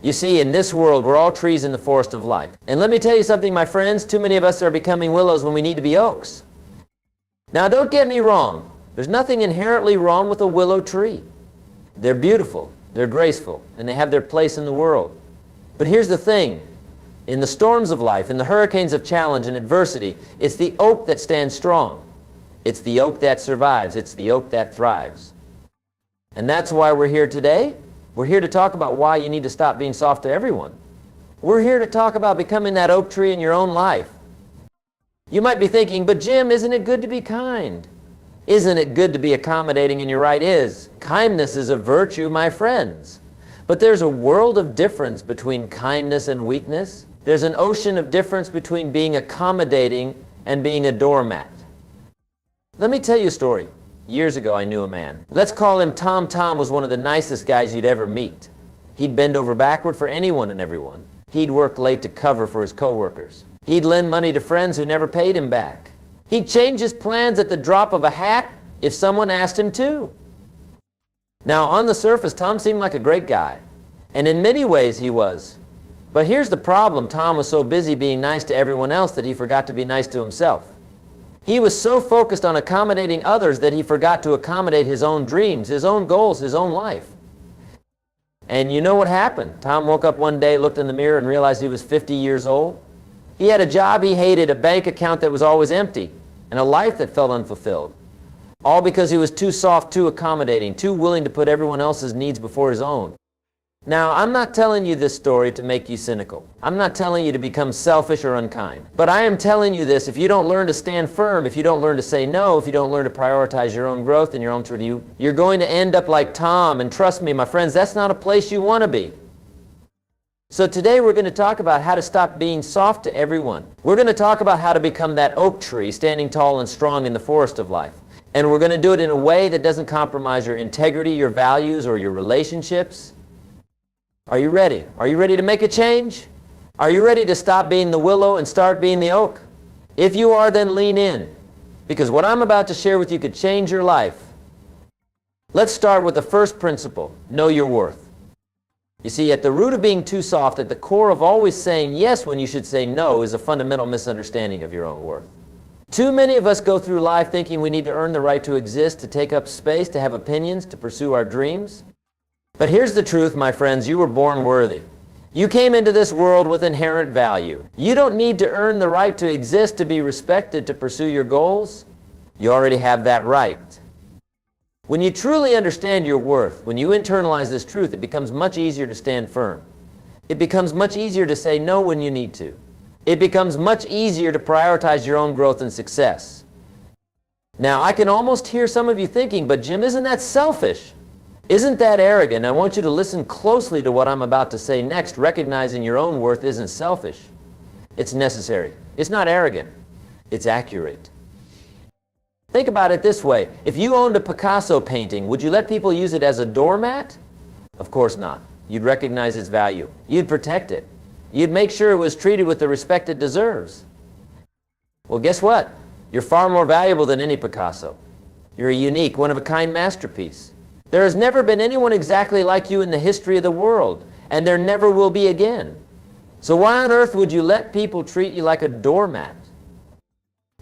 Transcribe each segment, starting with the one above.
You see, in this world, we're all trees in the forest of life. And let me tell you something, my friends, too many of us are becoming willows when we need to be oaks. Now, don't get me wrong. There's nothing inherently wrong with a willow tree. They're beautiful, they're graceful, and they have their place in the world. But here's the thing. In the storms of life, in the hurricanes of challenge and adversity, it's the oak that stands strong. It's the oak that survives. It's the oak that thrives. And that's why we're here today. We're here to talk about why you need to stop being soft to everyone. We're here to talk about becoming that oak tree in your own life. You might be thinking, but Jim, isn't it good to be kind? Isn't it good to be accommodating? And you're right, is. Kindness is a virtue, my friends. But there's a world of difference between kindness and weakness. There's an ocean of difference between being accommodating and being a doormat. Let me tell you a story. Years ago, I knew a man. Let's call him Tom. Tom was one of the nicest guys you'd ever meet. He'd bend over backward for anyone and everyone. He'd work late to cover for his coworkers. He'd lend money to friends who never paid him back. He'd change his plans at the drop of a hat if someone asked him to. Now, on the surface, Tom seemed like a great guy. And in many ways, he was. But here's the problem. Tom was so busy being nice to everyone else that he forgot to be nice to himself. He was so focused on accommodating others that he forgot to accommodate his own dreams, his own goals, his own life. And you know what happened? Tom woke up one day, looked in the mirror, and realized he was 50 years old. He had a job he hated, a bank account that was always empty, and a life that felt unfulfilled. All because he was too soft, too accommodating, too willing to put everyone else's needs before his own. Now, I'm not telling you this story to make you cynical. I'm not telling you to become selfish or unkind. But I am telling you this, if you don't learn to stand firm, if you don't learn to say no, if you don't learn to prioritize your own growth and your own truth, you're going to end up like Tom. And trust me, my friends, that's not a place you want to be. So today we're going to talk about how to stop being soft to everyone. We're going to talk about how to become that oak tree standing tall and strong in the forest of life. And we're going to do it in a way that doesn't compromise your integrity, your values, or your relationships. Are you ready? Are you ready to make a change? Are you ready to stop being the willow and start being the oak? If you are, then lean in. Because what I'm about to share with you could change your life. Let's start with the first principle. Know your worth. You see, at the root of being too soft, at the core of always saying yes when you should say no, is a fundamental misunderstanding of your own worth. Too many of us go through life thinking we need to earn the right to exist, to take up space, to have opinions, to pursue our dreams. But here's the truth, my friends. You were born worthy. You came into this world with inherent value. You don't need to earn the right to exist, to be respected, to pursue your goals. You already have that right. When you truly understand your worth, when you internalize this truth, it becomes much easier to stand firm. It becomes much easier to say no when you need to. It becomes much easier to prioritize your own growth and success. Now, I can almost hear some of you thinking, but Jim, isn't that selfish? Isn't that arrogant? I want you to listen closely to what I'm about to say next. Recognizing your own worth isn't selfish. It's necessary. It's not arrogant. It's accurate. Think about it this way. If you owned a Picasso painting, would you let people use it as a doormat? Of course not. You'd recognize its value. You'd protect it. You'd make sure it was treated with the respect it deserves. Well, guess what? You're far more valuable than any Picasso. You're a unique, one-of-a-kind masterpiece. There has never been anyone exactly like you in the history of the world, and there never will be again. So why on earth would you let people treat you like a doormat?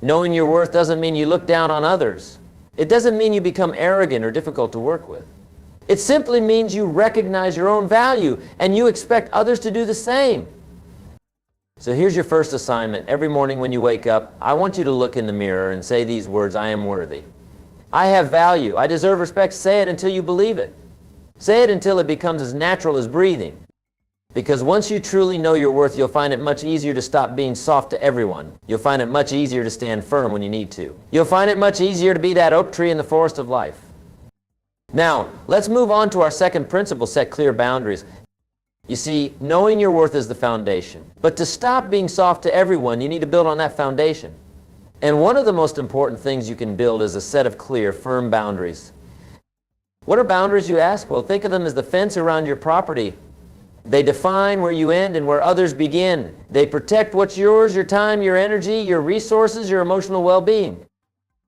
Knowing your worth doesn't mean you look down on others. It doesn't mean you become arrogant or difficult to work with. It simply means you recognize your own value, and you expect others to do the same. So here's your first assignment. Every morning when you wake up, I want you to look in the mirror and say these words, I am worthy. I have value. I deserve respect. Say it until you believe it. Say it until it becomes as natural as breathing. Because once you truly know your worth, you'll find it much easier to stop being soft to everyone. You'll find it much easier to stand firm when you need to. You'll find it much easier to be that oak tree in the forest of life. Now, let's move on to our second principle, set clear boundaries. You see, knowing your worth is the foundation. But to stop being soft to everyone, you need to build on that foundation. And one of the most important things you can build is a set of clear, firm boundaries. What are boundaries, you ask? Well, think of them as the fence around your property. They define where you end and where others begin. They protect what's yours, your time, your energy, your resources, your emotional well-being.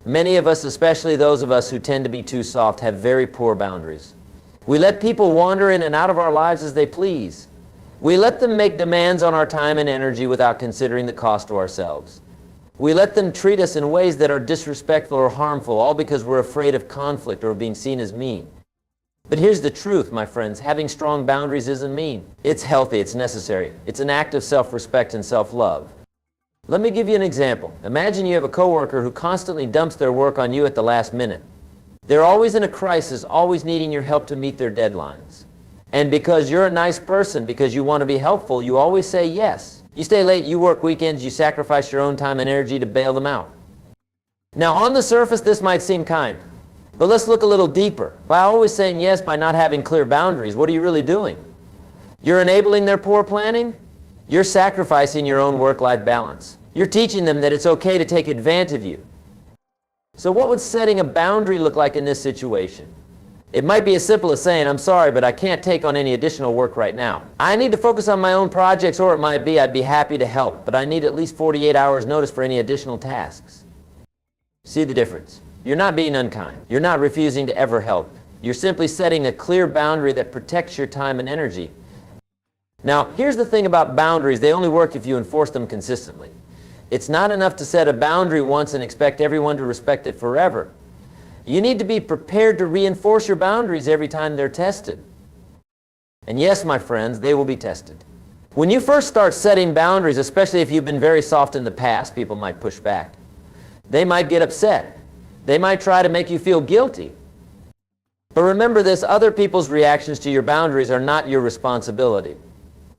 Many of us, especially those of us who tend to be too soft, have very poor boundaries. We let people wander in and out of our lives as they please. We let them make demands on our time and energy without considering the cost to ourselves. We let them treat us in ways that are disrespectful or harmful, all because we're afraid of conflict or being seen as mean. But here's the truth, my friends. Having strong boundaries isn't mean. It's healthy. It's necessary. It's an act of self-respect and self-love. Let me give you an example. Imagine you have a coworker who constantly dumps their work on you at the last minute. They're always in a crisis, always needing your help to meet their deadlines. And because you're a nice person, because you want to be helpful, you always say yes. You stay late, you work weekends, you sacrifice your own time and energy to bail them out. Now, on the surface, this might seem kind. But let's look a little deeper. By always saying yes by not having clear boundaries, what are you really doing? You're enabling their poor planning? You're sacrificing your own work-life balance. You're teaching them that it's okay to take advantage of you. So what would setting a boundary look like in this situation? It might be as simple as saying, I'm sorry, but I can't take on any additional work right now. I need to focus on my own projects, or it might be I'd be happy to help, but I need at least 48 hours notice for any additional tasks. See the difference? You're not being unkind. You're not refusing to ever help. You're simply setting a clear boundary that protects your time and energy. Now, here's the thing about boundaries. They only work if you enforce them consistently. It's not enough to set a boundary once and expect everyone to respect it forever. You need to be prepared to reinforce your boundaries every time they're tested. And yes, my friends, they will be tested. When you first start setting boundaries, especially if you've been very soft in the past, people might push back. They might get upset. They might try to make you feel guilty. But remember this, other people's reactions to your boundaries are not your responsibility.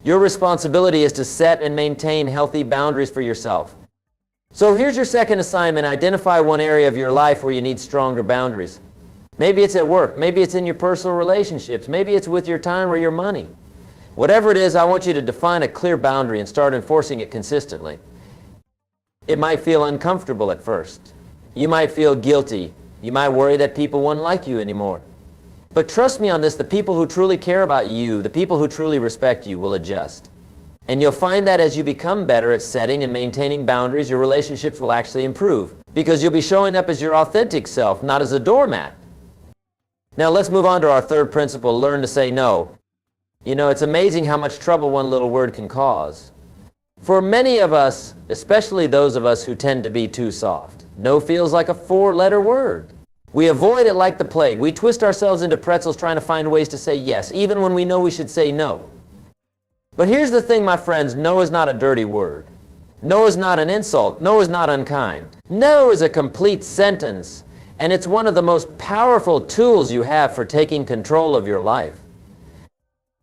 Your responsibility is to set and maintain healthy boundaries for yourself. So here's your second assignment. Identify one area of your life where you need stronger boundaries. Maybe it's at work. Maybe it's in your personal relationships. Maybe it's with your time or your money. Whatever it is, I want you to define a clear boundary and start enforcing it consistently. It might feel uncomfortable at first. You might feel guilty. You might worry that people won't like you anymore. But trust me on this, the people who truly care about you, the people who truly respect you, will adjust. And you'll find that as you become better at setting and maintaining boundaries, your relationships will actually improve. Because you'll be showing up as your authentic self, not as a doormat. Now let's move on to our third principle, learn to say no. You know, it's amazing how much trouble one little word can cause. For many of us, especially those of us who tend to be too soft, no feels like a 4-letter word. We avoid it like the plague. We twist ourselves into pretzels trying to find ways to say yes, even when we know we should say no. But here's the thing, my friends, no is not a dirty word. No is not an insult. No is not unkind. No is a complete sentence, and it's one of the most powerful tools you have for taking control of your life.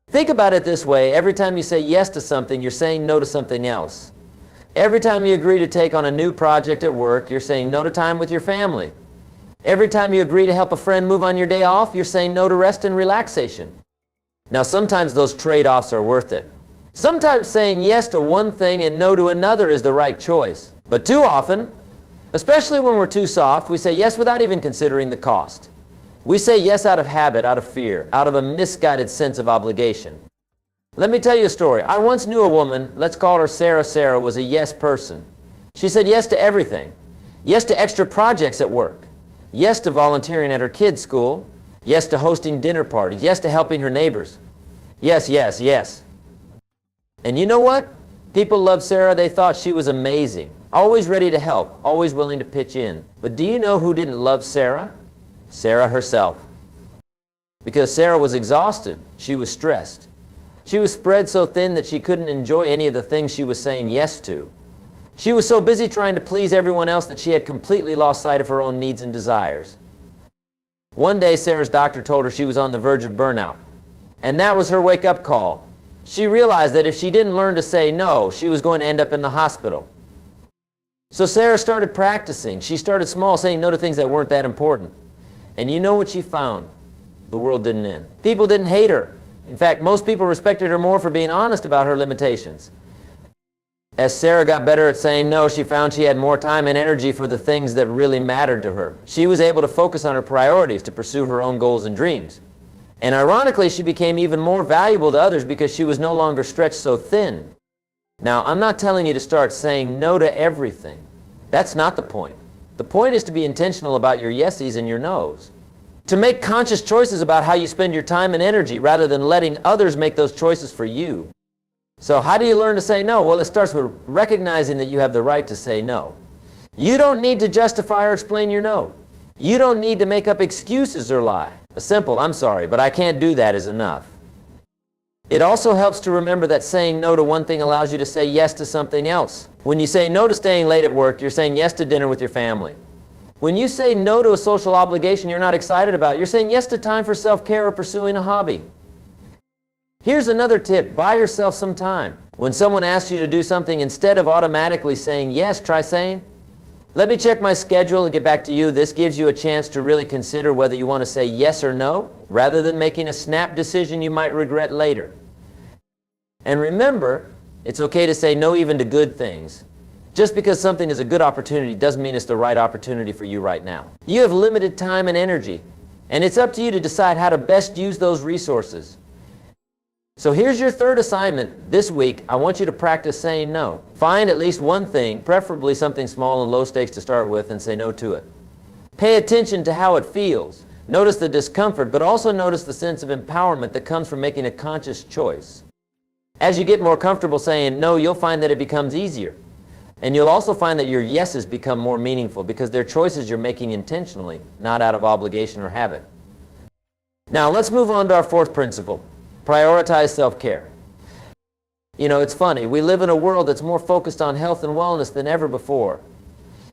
Think about it this way. Every time you say yes to something, you're saying no to something else. Every time you agree to take on a new project at work, you're saying no to time with your family. Every time you agree to help a friend move on your day off, you're saying no to rest and relaxation. Now, sometimes those trade-offs are worth it. Sometimes saying yes to one thing and no to another is the right choice. But too often, especially when we're too soft, we say yes without even considering the cost. We say yes out of habit, out of fear, out of a misguided sense of obligation. Let me tell you a story. I once knew a woman, let's call her Sarah. Sarah was a yes person. She said yes to everything. Yes to extra projects at work. Yes to volunteering at her kids' school. Yes to hosting dinner parties. Yes to helping her neighbors. Yes, yes, yes. And you know what? People loved Sarah. They thought she was amazing. Always ready to help. Always willing to pitch in. But do you know who didn't love Sarah? Sarah herself. Because Sarah was exhausted. She was stressed. She was spread so thin that she couldn't enjoy any of the things she was saying yes to. She was so busy trying to please everyone else that she had completely lost sight of her own needs and desires. One day, Sarah's doctor told her she was on the verge of burnout. And that was her wake-up call. She realized that if she didn't learn to say no, she was going to end up in the hospital. So Sarah started practicing. She started small, saying no to things that weren't that important. And you know what she found? The world didn't end. People didn't hate her. In fact, most people respected her more for being honest about her limitations. As Sarah got better at saying no, she found she had more time and energy for the things that really mattered to her. She was able to focus on her priorities to pursue her own goals and dreams. And ironically, she became even more valuable to others because she was no longer stretched so thin. Now, I'm not telling you to start saying no to everything. That's not the point. The point is to be intentional about your yesies and your nos. To make conscious choices about how you spend your time and energy rather than letting others make those choices for you. So how do you learn to say no? Well, it starts with recognizing that you have the right to say no. You don't need to justify or explain your no. You don't need to make up excuses or lie. A simple, "I'm sorry, but I can't do that," is enough. It also helps to remember that saying no to one thing allows you to say yes to something else. When you say no to staying late at work, you're saying yes to dinner with your family. When you say no to a social obligation you're not excited about, you're saying yes to time for self-care or pursuing a hobby. Here's another tip. Buy yourself some time. When someone asks you to do something, instead of automatically saying yes, try saying, "Let me check my schedule and get back to you." This gives you a chance to really consider whether you want to say yes or no, rather than making a snap decision you might regret later. And remember, it's okay to say no even to good things. Just because something is a good opportunity doesn't mean it's the right opportunity for you right now. You have limited time and energy, and it's up to you to decide how to best use those resources. So here's your third assignment this week. I want you to practice saying no. Find at least one thing, preferably something small and low stakes to start with, and say no to it. Pay attention to how it feels. Notice the discomfort, but also notice the sense of empowerment that comes from making a conscious choice. As you get more comfortable saying no, you'll find that it becomes easier. And you'll also find that your yeses become more meaningful because they're choices you're making intentionally, not out of obligation or habit. Now let's move on to our fourth principle. Prioritize self-care. You know, it's funny. We live in a world that's more focused on health and wellness than ever before.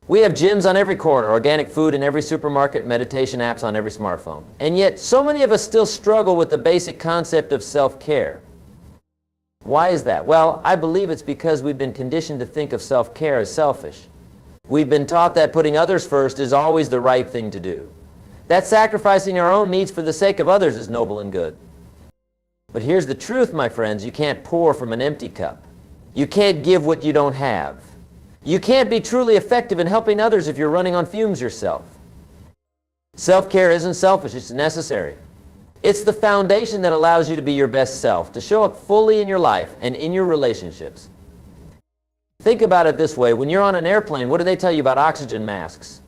We have gyms on every corner, organic food in every supermarket, meditation apps on every smartphone. And yet, so many of us still struggle with the basic concept of self-care. Why is that? Well, I believe it's because we've been conditioned to think of self-care as selfish. We've been taught that putting others first is always the right thing to do. That sacrificing our own needs for the sake of others is noble and good. But here's the truth, my friends. You can't pour from an empty cup. You can't give what you don't have. You can't be truly effective in helping others if you're running on fumes yourself. Self-care isn't selfish, it's necessary. It's the foundation that allows you to be your best self, to show up fully in your life and in your relationships. Think about it this way. When you're on an airplane, what do they tell you about oxygen masks?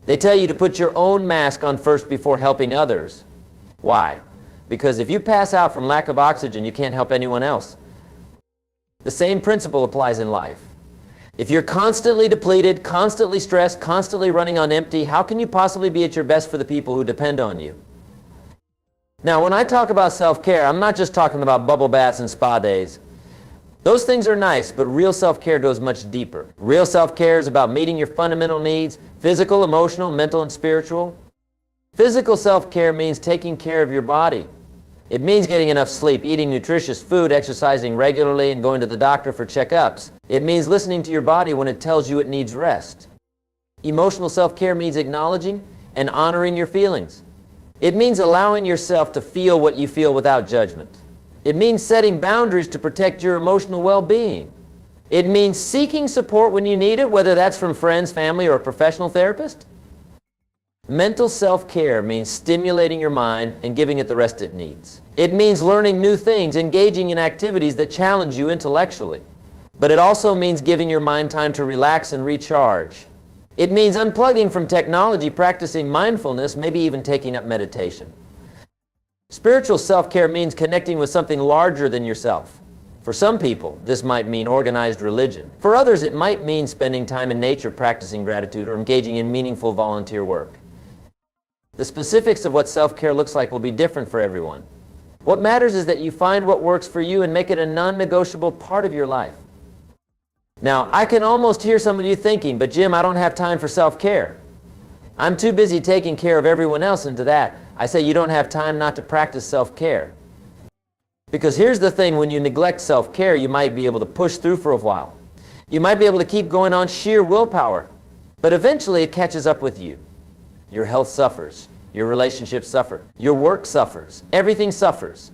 They tell you to put your own mask on first before helping others. Why? Because if you pass out from lack of oxygen, you can't help anyone else. The same principle applies in life. If you're constantly depleted, constantly stressed, constantly running on empty, how can you possibly be at your best for the people who depend on you? Now, when I talk about self-care, I'm not just talking about bubble baths and spa days. Those things are nice, but real self-care goes much deeper. Real self-care is about meeting your fundamental needs, physical, emotional, mental, and spiritual. Physical self-care means taking care of your body. It means getting enough sleep, eating nutritious food, exercising regularly, and going to the doctor for checkups. It means listening to your body when it tells you it needs rest. Emotional self-care means acknowledging and honoring your feelings. It means allowing yourself to feel what you feel without judgment. It means setting boundaries to protect your emotional well-being. It means seeking support when you need it, whether that's from friends, family, or a professional therapist. Mental self-care means stimulating your mind and giving it the rest it needs. It means learning new things, engaging in activities that challenge you intellectually. But it also means giving your mind time to relax and recharge. It means unplugging from technology, practicing mindfulness, maybe even taking up meditation. Spiritual self-care means connecting with something larger than yourself. For some people, this might mean organized religion. For others, it might mean spending time in nature, practicing gratitude, or engaging in meaningful volunteer work. The specifics of what self-care looks like will be different for everyone. What matters is that you find what works for you and make it a non-negotiable part of your life. Now, I can almost hear some of you thinking, but Jim, I don't have time for self-care. I'm too busy taking care of everyone else, and to that, I say you don't have time not to practice self-care. Because here's the thing, when you neglect self-care, you might be able to push through for a while. You might be able to keep going on sheer willpower, but eventually it catches up with you. Your health suffers. Your relationships suffer. Your work suffers. Everything suffers.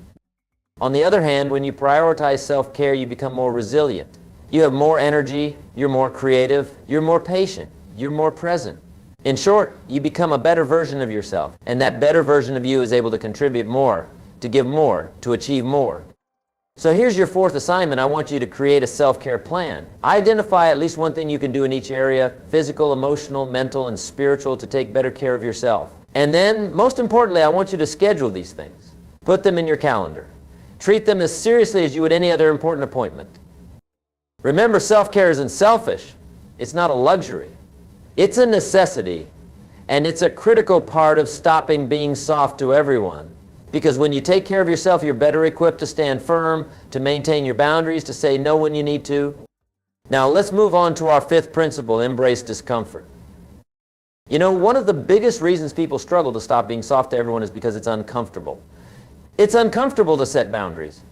On the other hand, when you prioritize self-care, you become more resilient. You have more energy. You're more creative. You're more patient. You're more present. In short, you become a better version of yourself. And that better version of you is able to contribute more, to give more, to achieve more. So here's your fourth assignment. I want you to create a self-care plan. Identify at least one thing you can do in each area, physical, emotional, mental, and spiritual, to take better care of yourself. And then, most importantly, I want you to schedule these things. Put them in your calendar. Treat them as seriously as you would any other important appointment. Remember, self-care isn't selfish. It's not a luxury. It's a necessity, and it's a critical part of stopping being soft to everyone. Because when you take care of yourself, you're better equipped to stand firm, to maintain your boundaries, to say no when you need to. Now, let's move on to our fifth principle, embrace discomfort. You know, one of the biggest reasons people struggle to stop being soft to everyone is because it's uncomfortable. It's uncomfortable to set boundaries.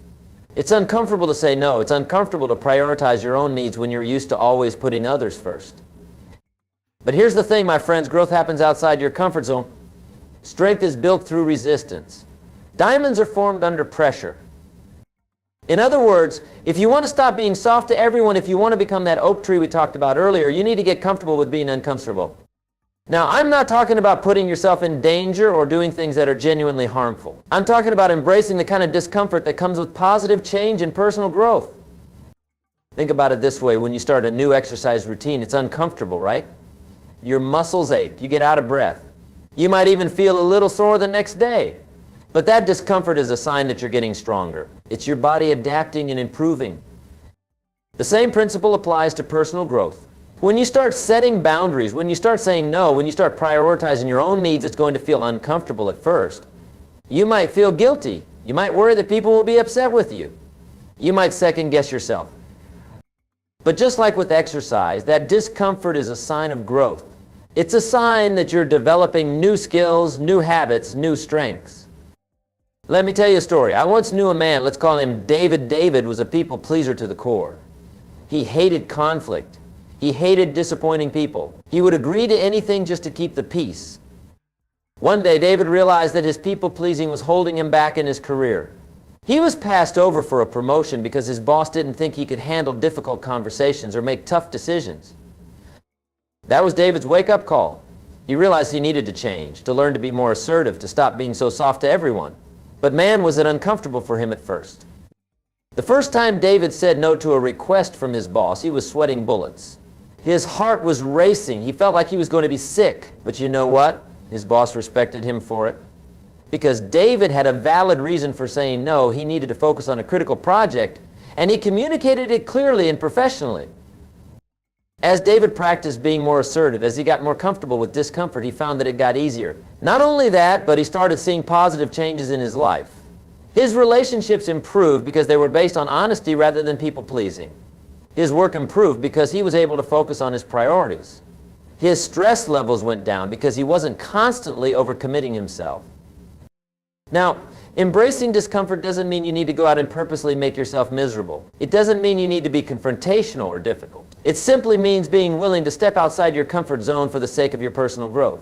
It's uncomfortable to say no. It's uncomfortable to prioritize your own needs when you're used to always putting others first. But here's the thing, my friends, growth happens outside your comfort zone. Strength is built through resistance. Diamonds are formed under pressure. In other words, if you want to stop being soft to everyone, if you want to become that oak tree we talked about earlier, you need to get comfortable with being uncomfortable. Now, I'm not talking about putting yourself in danger or doing things that are genuinely harmful. I'm talking about embracing the kind of discomfort that comes with positive change and personal growth. Think about it this way. When you start a new exercise routine, it's uncomfortable, right? Your muscles ache. You get out of breath. You might even feel a little sore the next day. But that discomfort is a sign that you're getting stronger. It's your body adapting and improving. The same principle applies to personal growth. When you start setting boundaries, when you start saying no, when you start prioritizing your own needs, it's going to feel uncomfortable at first. You might feel guilty. You might worry that people will be upset with you. You might second guess yourself. But just like with exercise, that discomfort is a sign of growth. It's a sign that you're developing new skills, new habits, new strengths. Let me tell you a story. I once knew a man, let's call him David. David was a people pleaser to the core. He hated conflict. He hated disappointing people. He would agree to anything just to keep the peace. One day, David realized that his people-pleasing was holding him back in his career. He was passed over for a promotion because his boss didn't think he could handle difficult conversations or make tough decisions. That was David's wake-up call. He realized he needed to change, to learn to be more assertive, to stop being so soft to everyone. But man, was it uncomfortable for him at first. The first time David said no to a request from his boss, he was sweating bullets. His heart was racing. He felt like he was going to be sick. But you know what? His boss respected him for it. Because David had a valid reason for saying no. He needed to focus on a critical project, and he communicated it clearly and professionally. As David practiced being more assertive, as he got more comfortable with discomfort, he found that it got easier. Not only that, but he started seeing positive changes in his life. His relationships improved because they were based on honesty rather than people-pleasing. His work improved because he was able to focus on his priorities. His stress levels went down because he wasn't constantly overcommitting himself. Now, embracing discomfort doesn't mean you need to go out and purposely make yourself miserable. It doesn't mean you need to be confrontational or difficult. It simply means being willing to step outside your comfort zone for the sake of your personal growth.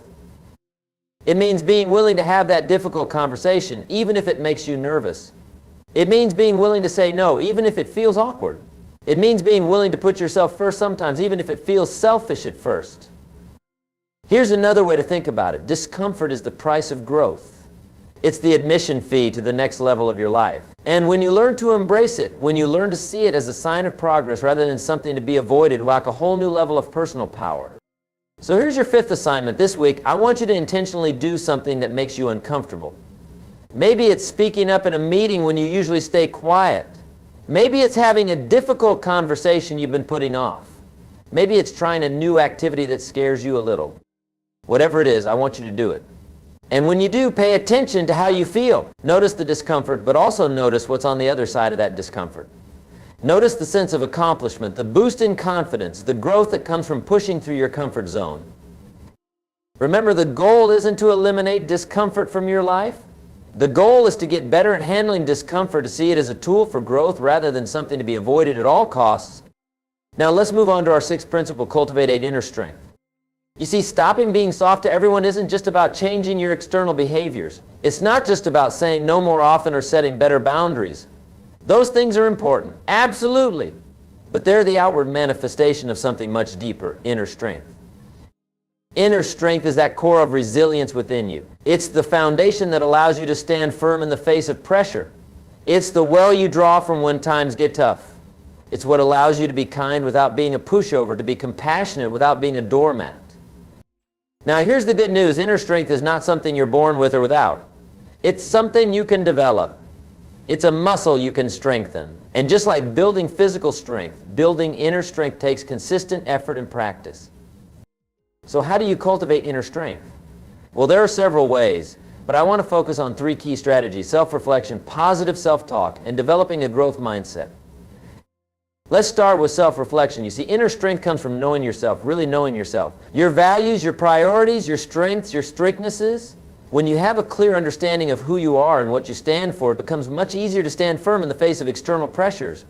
It means being willing to have that difficult conversation, even if it makes you nervous. It means being willing to say no, even if it feels awkward. It means being willing to put yourself first sometimes, even if it feels selfish at first. Here's another way to think about it. Discomfort is the price of growth. It's the admission fee to the next level of your life. And when you learn to embrace it, when you learn to see it as a sign of progress rather than something to be avoided, like a whole new level of personal power. So here's your fifth assignment this week. I want you to intentionally do something that makes you uncomfortable. Maybe it's speaking up in a meeting when you usually stay quiet. Maybe it's having a difficult conversation you've been putting off. Maybe it's trying a new activity that scares you a little. Whatever it is, I want you to do it. And when you do, pay attention to how you feel. Notice the discomfort, but also notice what's on the other side of that discomfort. Notice the sense of accomplishment, the boost in confidence, the growth that comes from pushing through your comfort zone. Remember, the goal isn't to eliminate discomfort from your life. The goal is to get better at handling discomfort, to see it as a tool for growth rather than something to be avoided at all costs. Now let's move on to our sixth principle, cultivate inner strength. You see, stopping being soft to everyone isn't just about changing your external behaviors. It's not just about saying no more often or setting better boundaries. Those things are important, absolutely. But they're the outward manifestation of something much deeper, inner strength. Inner strength is that core of resilience within you. It's the foundation that allows you to stand firm in the face of pressure. It's the well you draw from when times get tough. It's what allows you to be kind without being a pushover, to be compassionate without being a doormat. Now here's the good news. Inner strength is not something you're born with or without. It's something you can develop. It's a muscle you can strengthen. And just like building physical strength, building inner strength takes consistent effort and practice. So how do you cultivate inner strength? Well, there are several ways, but I want to focus on 3 key strategies: self-reflection, positive self-talk, and developing a growth mindset. Let's start with self-reflection. You see, inner strength comes from knowing yourself, really knowing yourself. Your values, your priorities, your strengths, your strictnesses. When you have a clear understanding of who you are and what you stand for, it becomes much easier to stand firm in the face of external pressures.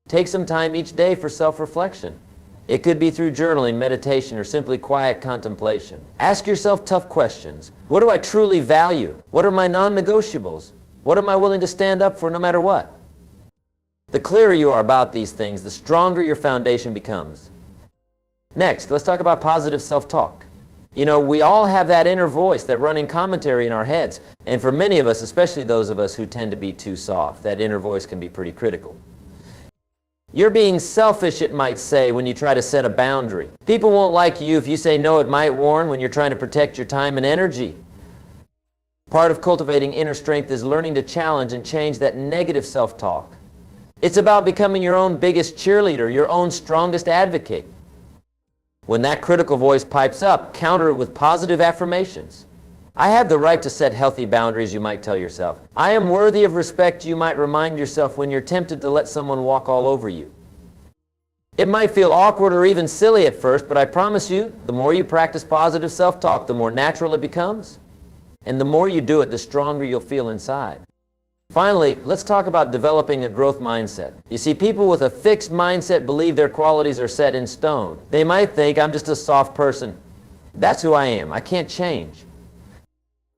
Take some time each day for self-reflection. It could be through journaling, meditation, or simply quiet contemplation. Ask yourself tough questions. What do I truly value? What are my non-negotiables? What am I willing to stand up for no matter what? The clearer you are about these things, the stronger your foundation becomes. Next, let's talk about positive self-talk. You know, we all have that inner voice, that running commentary in our heads. And for many of us, especially those of us who tend to be too soft, that inner voice can be pretty critical. You're being selfish, it might say, when you try to set a boundary. People won't like you if you say no, it might warn, when you're trying to protect your time and energy. Part of cultivating inner strength is learning to challenge and change that negative self-talk. It's about becoming your own biggest cheerleader, your own strongest advocate. When that critical voice pipes up, counter it with positive affirmations. I have the right to set healthy boundaries, you might tell yourself. I am worthy of respect, you might remind yourself when you're tempted to let someone walk all over you. It might feel awkward or even silly at first, but I promise you, the more you practice positive self-talk, the more natural it becomes. And the more you do it, the stronger you'll feel inside. Finally, let's talk about developing a growth mindset. You see, people with a fixed mindset believe their qualities are set in stone. They might think, I'm just a soft person. That's who I am. I can't change.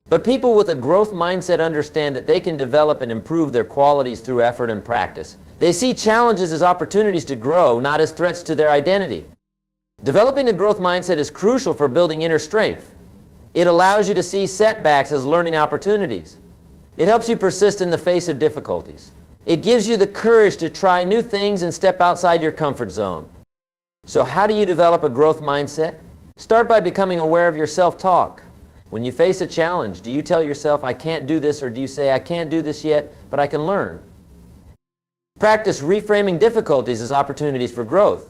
But people with a growth mindset understand that they can develop and improve their qualities through effort and practice. They see challenges as opportunities to grow, not as threats to their identity. Developing a growth mindset is crucial for building inner strength. It allows you to see setbacks as learning opportunities. It helps you persist in the face of difficulties. It gives you the courage to try new things and step outside your comfort zone. So how do you develop a growth mindset? Start by becoming aware of your self-talk. When you face a challenge, do you tell yourself, I can't do this, or do you say, I can't do this yet, but I can learn? Practice reframing difficulties as opportunities for growth.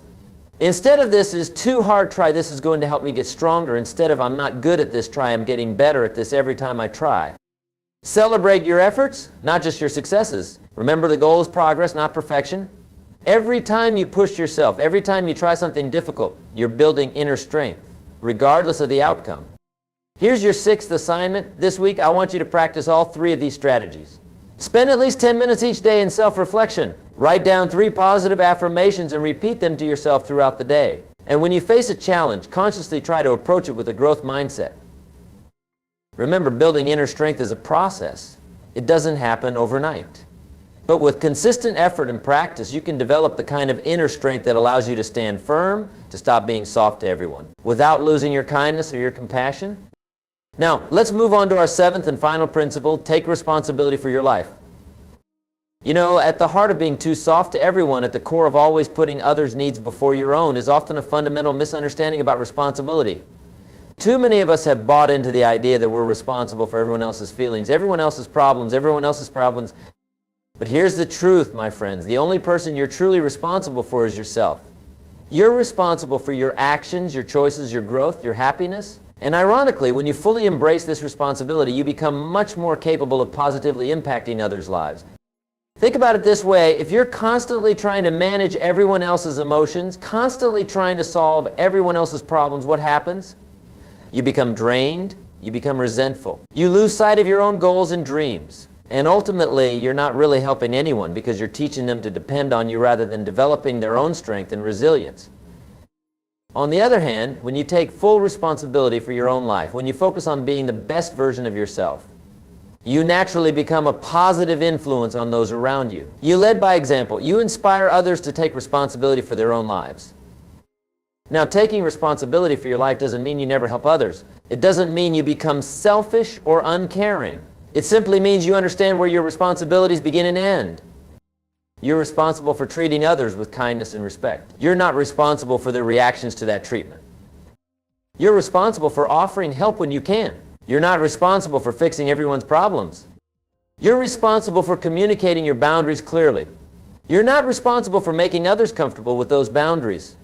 Instead of this is too hard, try this is going to help me get stronger. Instead of I'm not good at this, try I'm getting better at this every time I try. Celebrate your efforts, not just your successes. Remember, the goal is progress, not perfection. Every time you push yourself, every time you try something difficult, you're building inner strength, regardless of the outcome. Here's your 6th assignment. This week, I want you to practice all 3 of these strategies. Spend at least 10 minutes each day in self-reflection. Write down 3 positive affirmations and repeat them to yourself throughout the day. And when you face a challenge, consciously try to approach it with a growth mindset. Remember, building inner strength is a process. It doesn't happen overnight. But with consistent effort and practice, you can develop the kind of inner strength that allows you to stand firm, to stop being soft to everyone, without losing your kindness or your compassion. Now, let's move on to our 7th and final principle: take responsibility for your life. You know, at the heart of being too soft to everyone, at the core of always putting others' needs before your own, is often a fundamental misunderstanding about responsibility. Too many of us have bought into the idea that we're responsible for everyone else's feelings, everyone else's problems, everyone else's problems. But here's the truth, my friends. The only person you're truly responsible for is yourself. You're responsible for your actions, your choices, your growth, your happiness. And ironically, when you fully embrace this responsibility, you become much more capable of positively impacting others' lives. Think about it this way: if you're constantly trying to manage everyone else's emotions, constantly trying to solve everyone else's problems, what happens? You become drained, you become resentful. You lose sight of your own goals and dreams. And ultimately, you're not really helping anyone because you're teaching them to depend on you rather than developing their own strength and resilience. On the other hand, when you take full responsibility for your own life, when you focus on being the best version of yourself, you naturally become a positive influence on those around you. You lead by example. You inspire others to take responsibility for their own lives. Now, taking responsibility for your life doesn't mean you never help others. It doesn't mean you become selfish or uncaring. It simply means you understand where your responsibilities begin and end. You're responsible for treating others with kindness and respect. You're not responsible for their reactions to that treatment. You're responsible for offering help when you can. You're not responsible for fixing everyone's problems. You're responsible for communicating your boundaries clearly. You're not responsible for making others comfortable with those boundaries.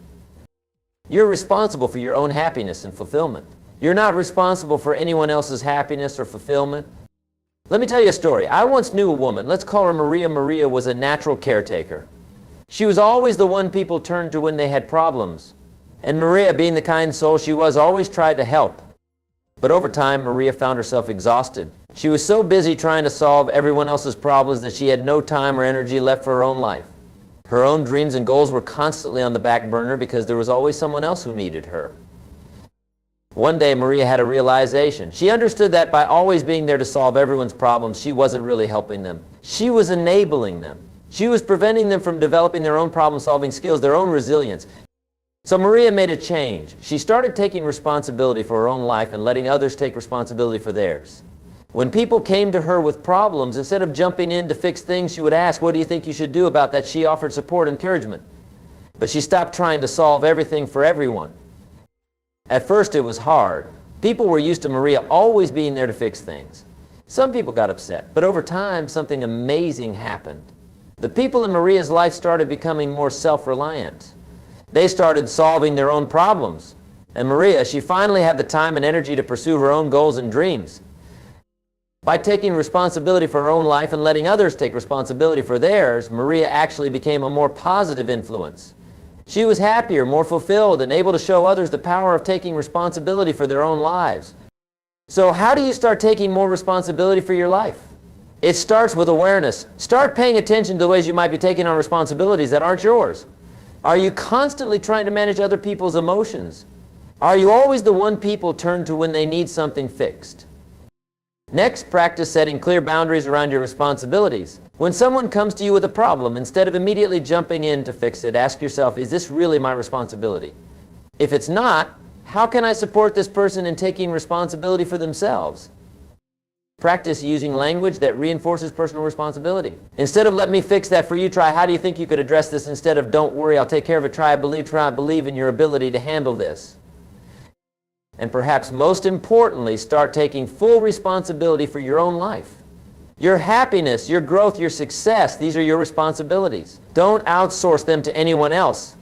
You're responsible for your own happiness and fulfillment. You're not responsible for anyone else's happiness or fulfillment. Let me tell you a story. I once knew a woman, let's call her Maria. Maria was a natural caretaker. She was always the one people turned to when they had problems. And Maria, being the kind soul she was, always tried to help. But over time, Maria found herself exhausted. She was so busy trying to solve everyone else's problems that she had no time or energy left for her own life. Her own dreams and goals were constantly on the back burner because there was always someone else who needed her. One day, Maria had a realization. She understood that by always being there to solve everyone's problems, she wasn't really helping them. She was enabling them. She was preventing them from developing their own problem-solving skills, their own resilience. So Maria made a change. She started taking responsibility for her own life and letting others take responsibility for theirs. When people came to her with problems, instead of jumping in to fix things, she would ask, "What do you think you should do about that?" She offered support and encouragement. But she stopped trying to solve everything for everyone. At first it was hard. People were used to Maria always being there to fix things. Some people got upset, but over time something amazing happened. The people in Maria's life started becoming more self-reliant. They started solving their own problems. And Maria, she finally had the time and energy to pursue her own goals and dreams. By taking responsibility for her own life and letting others take responsibility for theirs, Maria actually became a more positive influence. She was happier, more fulfilled, and able to show others the power of taking responsibility for their own lives. So how do you start taking more responsibility for your life? It starts with awareness. Start paying attention to the ways you might be taking on responsibilities that aren't yours. Are you constantly trying to manage other people's emotions? Are you always the one people turn to when they need something fixed? Next, practice setting clear boundaries around your responsibilities. When someone comes to you with a problem, instead of immediately jumping in to fix it, ask yourself, is this really my responsibility? If it's not, how can I support this person in taking responsibility for themselves? Practice using language that reinforces personal responsibility. Instead of "let me fix that for you," try "how do you think you could address this?" instead of "don't worry, I'll take care of it, try I believe in your ability to handle this." And perhaps most importantly, start taking full responsibility for your own life. Your happiness, your growth, your success, these are your responsibilities. Don't outsource them to anyone else.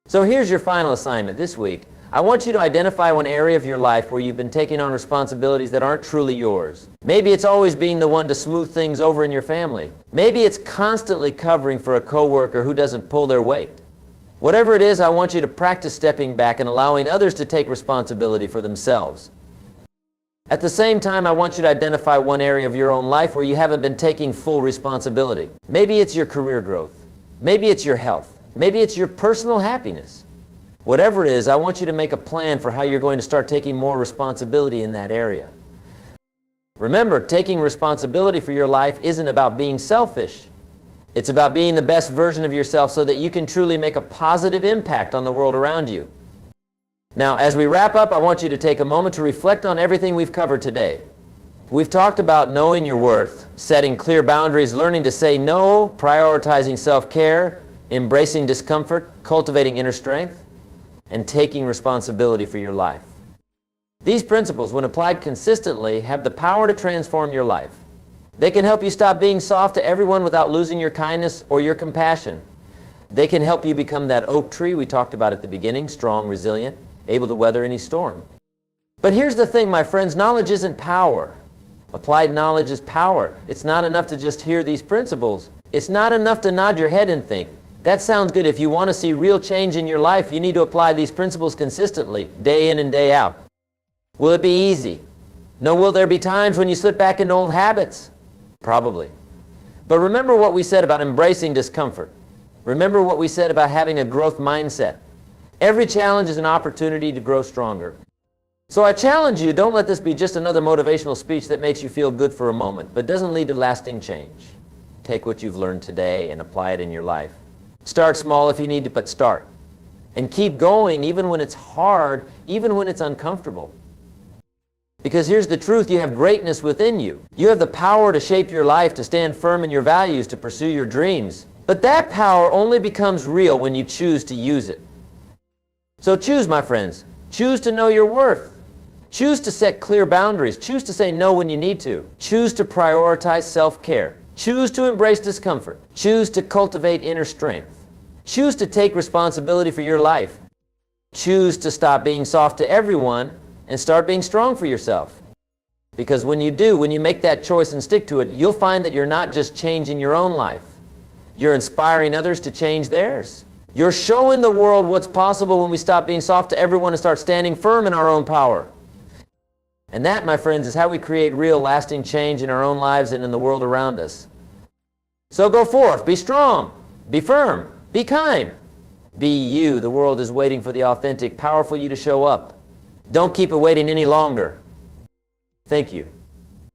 So here's your final assignment this week. I want you to identify one area of your life where you've been taking on responsibilities that aren't truly yours. Maybe it's always being the one to smooth things over in your family. Maybe it's constantly covering for a coworker who doesn't pull their weight. Whatever it is, I want you to practice stepping back and allowing others to take responsibility for themselves. At the same time, I want you to identify one area of your own life where you haven't been taking full responsibility. Maybe it's your career growth. Maybe it's your health. Maybe it's your personal happiness. Whatever it is, I want you to make a plan for how you're going to start taking more responsibility in that area. Remember, taking responsibility for your life isn't about being selfish. It's about being the best version of yourself so that you can truly make a positive impact on the world around you. Now, as we wrap up, I want you to take a moment to reflect on everything we've covered today. We've talked about knowing your worth, setting clear boundaries, learning to say no, prioritizing self-care, embracing discomfort, cultivating inner strength, and taking responsibility for your life. These principles, when applied consistently, have the power to transform your life. They can help you stop being soft to everyone without losing your kindness or your compassion. They can help you become that oak tree we talked about at the beginning, strong, resilient, able to weather any storm. But here's the thing, my friends, knowledge isn't power. Applied knowledge is power. It's not enough to just hear these principles. It's not enough to nod your head and think, that sounds good. If you want to see real change in your life, you need to apply these principles consistently, day in and day out. Will it be easy? No. Will there be times when you slip back into old habits? Probably. But remember what we said about embracing discomfort. Remember what we said about having a growth mindset. Every challenge is an opportunity to grow stronger. So I challenge you, don't let this be just another motivational speech that makes you feel good for a moment, but doesn't lead to lasting change. Take what you've learned today and apply it in your life. Start small if you need to, but start. And keep going even when it's hard, even when it's uncomfortable. Because here's the truth, you have greatness within you. You have the power to shape your life, to stand firm in your values, to pursue your dreams. But that power only becomes real when you choose to use it. So choose, my friends. Choose to know your worth. Choose to set clear boundaries. Choose to say no when you need to. Choose to prioritize self-care. Choose to embrace discomfort. Choose to cultivate inner strength. Choose to take responsibility for your life. Choose to stop being soft to everyone and start being strong for yourself. Because when you do, when you make that choice and stick to it, you'll find that you're not just changing your own life. You're inspiring others to change theirs. You're showing the world what's possible when we stop being soft to everyone and start standing firm in our own power. And that, my friends, is how we create real lasting change in our own lives and in the world around us. So go forth, be strong, be firm, be kind. Be you. The world is waiting for the authentic, powerful you to show up. Don't keep it waiting any longer. Thank you.